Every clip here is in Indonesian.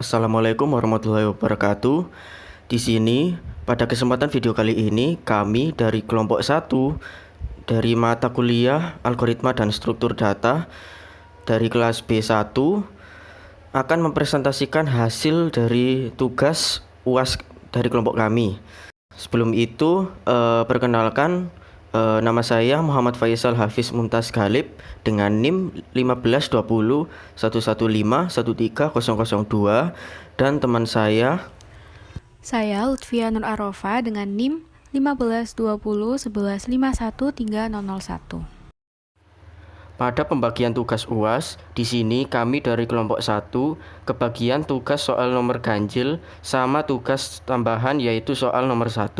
Assalamualaikum warahmatullahi wabarakatuh. Di sini pada kesempatan video kali ini kami dari kelompok 1 dari mata kuliah Algoritma dan Struktur Data dari kelas B1 akan mempresentasikan hasil dari tugas UAS dari kelompok kami. Sebelum itu perkenalkan, nama saya Muhammad Faisal Hafiz Mumtaz Galib dengan NIM 152011513002 dan teman saya Lutfia Nur Arofa dengan NIM 152011513001. Pada pembagian tugas UAS, di sini kami dari kelompok 1 kebagian tugas soal nomor ganjil sama tugas tambahan yaitu soal nomor 1.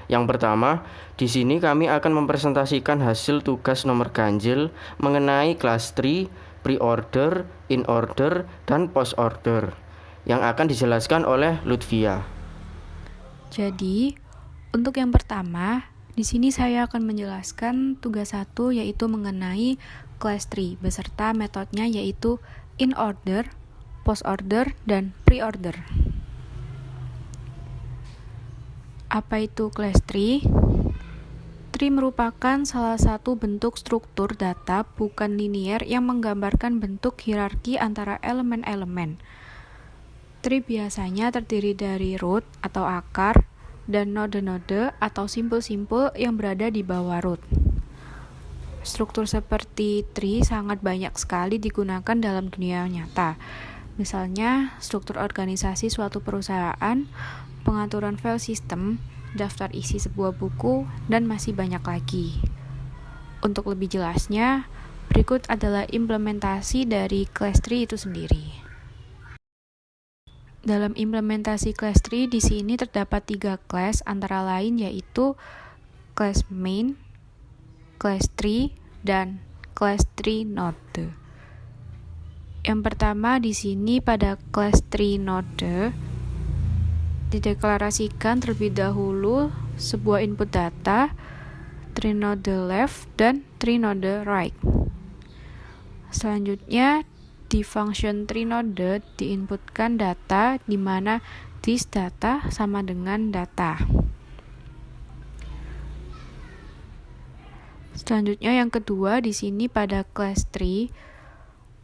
Yang pertama, di sini kami akan mempresentasikan hasil tugas nomor ganjil mengenai kelas tree, pre-order, in-order, dan post-order yang akan dijelaskan oleh Lutfia. Jadi, untuk yang pertama, di sini saya akan menjelaskan tugas 1 yaitu mengenai class tree beserta metodenya yaitu in order, post order, dan pre-order. Apa itu class tree? Tree merupakan salah satu bentuk struktur data bukan linear yang menggambarkan bentuk hierarki antara elemen-elemen. Tree biasanya terdiri dari root atau akar dan node-node atau simpul-simpul yang berada di bawah root. Struktur seperti tree sangat banyak sekali digunakan dalam dunia nyata. Misalnya, struktur organisasi suatu perusahaan, pengaturan file sistem, daftar isi sebuah buku, dan masih banyak lagi. Untuk lebih jelasnya, berikut adalah implementasi dari class tree itu sendiri. Dalam implementasi class tree di sini terdapat 3 class antara lain yaitu class main, class tree, dan class tree node. Yang pertama di sini pada class tree node dideklarasikan terlebih dahulu sebuah input data, tree node left dan tree node right. Selanjutnya di function tree node diinputkan data di mana this data sama dengan data. Selanjutnya yang kedua di sini pada class tree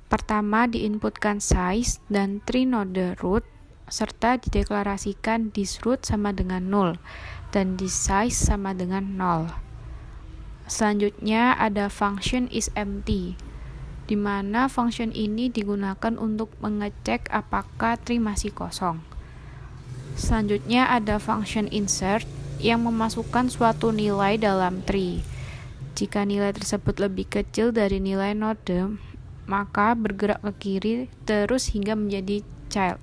pertama diinputkan size dan tree node root serta dideklarasikan this root sama dengan 0 dan this size sama dengan 0. Selanjutnya ada function is empty di mana function ini digunakan untuk mengecek apakah tree masih kosong. Selanjutnya ada function insert yang memasukkan suatu nilai dalam tree. Jika nilai tersebut lebih kecil dari nilai node, maka bergerak ke kiri terus hingga menjadi child.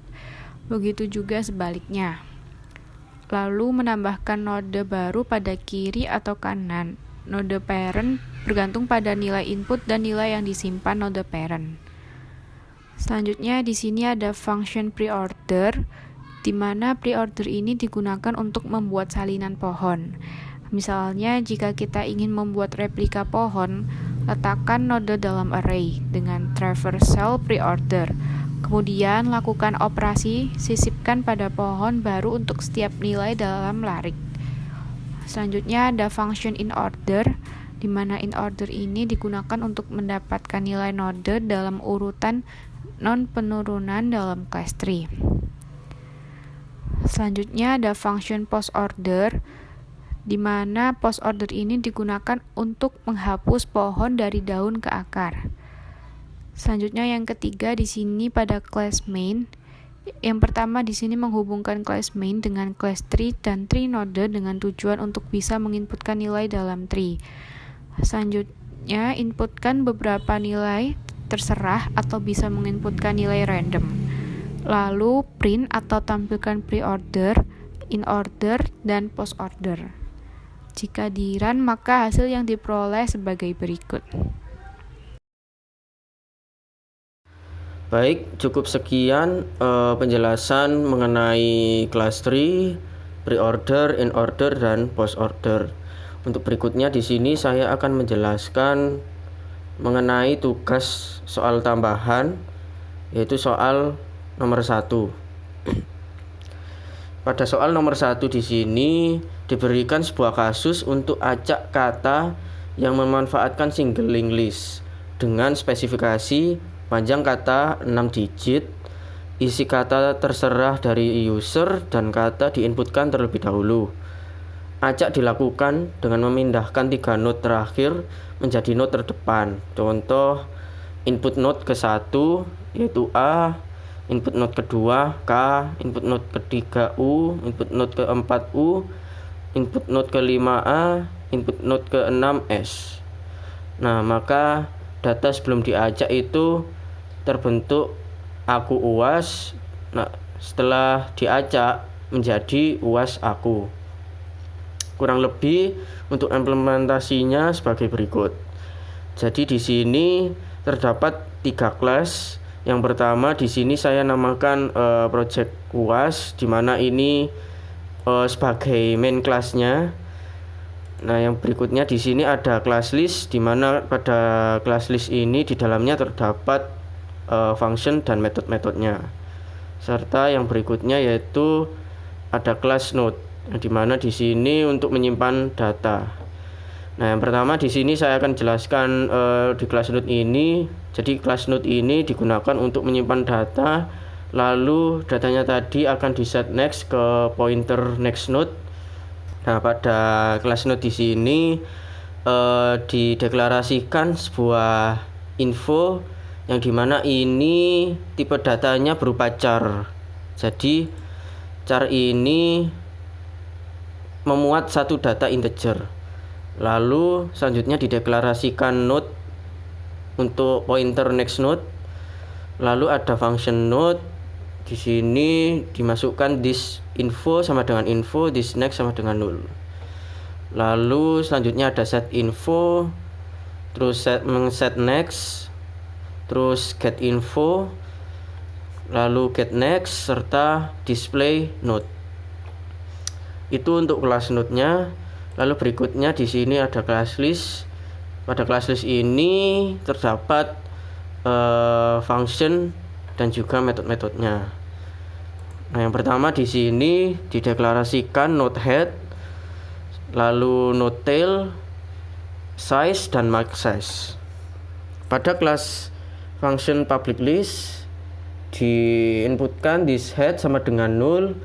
Begitu juga sebaliknya. Lalu menambahkan node baru pada kiri atau kanan. Node parent bergantung pada nilai input dan nilai yang disimpan node parent. Selanjutnya di sini ada function preorder, di mana preorder ini digunakan untuk membuat salinan pohon. Misalnya jika kita ingin membuat replika pohon, letakkan node dalam array dengan traversal preorder. Kemudian lakukan operasi sisipkan pada pohon baru untuk setiap nilai dalam larik. Selanjutnya ada function in order, di mana in order ini digunakan untuk mendapatkan nilai node dalam urutan non penurunan dalam class tree. Selanjutnya ada function post order, di mana post order ini digunakan untuk menghapus pohon dari daun ke akar. Selanjutnya yang ketiga di sini pada class main. Yang pertama di sini menghubungkan class main dengan class tree dan tree node dengan tujuan untuk bisa menginputkan nilai dalam tree. Selanjutnya inputkan beberapa nilai terserah atau bisa menginputkan nilai random. Lalu print atau tampilkan pre-order, in order, dan post order. Jika di run maka hasil yang diperoleh sebagai berikut. Baik, cukup sekian penjelasan mengenai class tree, pre-order, in-order, dan post-order. Untuk berikutnya di sini saya akan menjelaskan mengenai tugas soal tambahan, yaitu soal nomor 1. pada soal nomor 1 di sini diberikan sebuah kasus untuk acak kata yang memanfaatkan single linked list dengan spesifikasi panjang kata 6 digit, isi kata terserah dari user dan kata diinputkan terlebih dahulu. Acak dilakukan dengan memindahkan 3 node terakhir menjadi node terdepan. Contoh, input node ke-1 yaitu A, input node kedua K, input node ketiga U, input node keempat U, input node kelima A, input node keenam S. Nah, maka data sebelum diacak itu terbentuk aku UAS. Nah, setelah diacak menjadi UAS aku. Kurang lebih untuk implementasinya sebagai berikut. Jadi di sini terdapat 3 kelas. Yang pertama di sini saya namakan project UAS, di mana ini sebagai main kelasnya. Nah, yang berikutnya di sini ada class list, di mana pada class list ini di dalamnya terdapat function dan metode-metodenya. Serta yang berikutnya yaitu ada class node, di mana di sini untuk menyimpan data. Nah, yang pertama di sini saya akan jelaskan di class node ini. Jadi class node ini digunakan untuk menyimpan data, lalu datanya tadi akan di set next ke pointer next node. Nah, pada class node di sini dideklarasikan sebuah info yang dimana ini tipe datanya berupa char. Jadi char ini memuat satu data integer. Lalu selanjutnya dideklarasikan node untuk pointer next node. Lalu ada function node. Di sini dimasukkan this info sama dengan info, this next sama dengan 0. Lalu selanjutnya ada set info, terus set next, terus get info, lalu get next serta display node. Itu untuk kelas node-nya. Lalu berikutnya di sini ada class list. Pada class list ini terdapat function dan juga metode-metodenya. Nah, yang pertama di sini dideklarasikan node head, lalu node tail, size dan max size. Pada kelas function public list diinputkan this head sama dengan 0,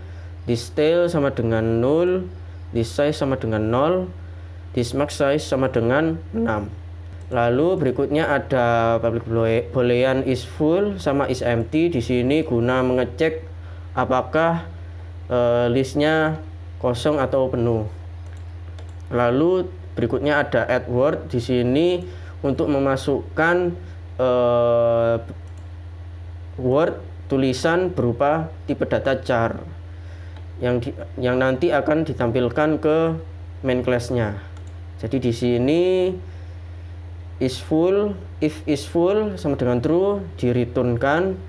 this tail sama dengan 0, this size sama dengan 0, this max size sama dengan 6. Lalu berikutnya ada public boolean is full sama is empty. Di sini guna mengecek apakah listnya kosong atau penuh. Lalu berikutnya ada add word. Di sini untuk memasukkan word tulisan berupa tipe data char yang nanti akan ditampilkan ke main class-nya. Jadi di sini is full, if is full sama dengan true direturnkan.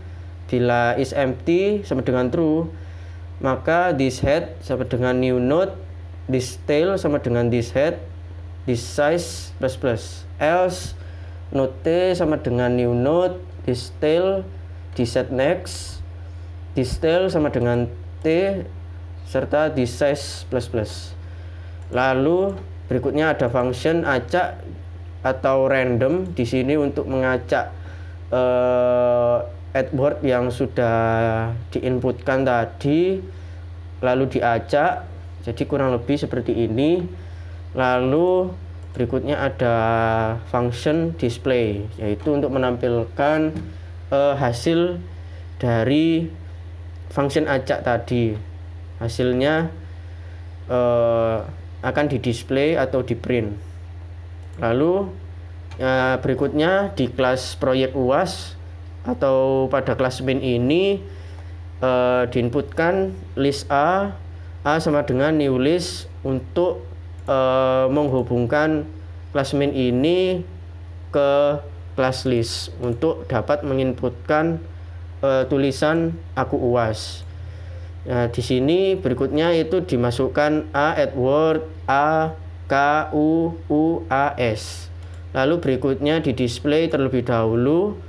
Bila is empty sama dengan true, maka this head sama dengan new node, this tail sama dengan this head, this size plus plus. Else node t sama dengan new node, this tail, this set next, this tail sama dengan t serta this size plus plus. Lalu berikutnya ada function acak atau random. Di sini untuk mengacak add word yang sudah diinputkan tadi lalu diacak. Jadi kurang lebih seperti ini. Lalu berikutnya ada function display, yaitu untuk menampilkan hasil dari function acak tadi. Hasilnya akan didisplay atau di print. Lalu berikutnya di kelas proyek UAS atau pada kelas main ini diinputkan list A sama dengan new list untuk menghubungkan kelas main ini ke kelas list untuk dapat menginputkan tulisan aku UAS. Nah, di sini berikutnya itu dimasukkan A add word A K U U A S. Lalu berikutnya didisplay terlebih dahulu,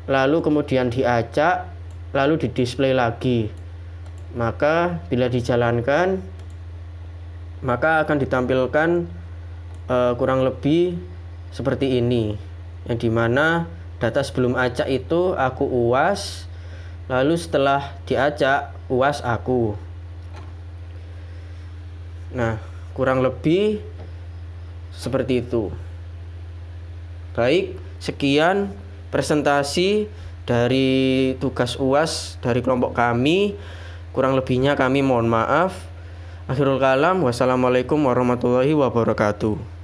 lalu kemudian diacak, lalu didisplay lagi. Maka bila dijalankan, maka akan ditampilkan kurang lebih seperti ini, yang dimana data sebelum acak itu aku UAS, lalu setelah diacak UAS aku. Nah, kurang lebih seperti itu. Baik, sekian presentasi dari tugas UAS dari kelompok kami. Kurang lebihnya kami mohon maaf. Akhirul kalam, wassalamualaikum warahmatullahi wabarakatuh.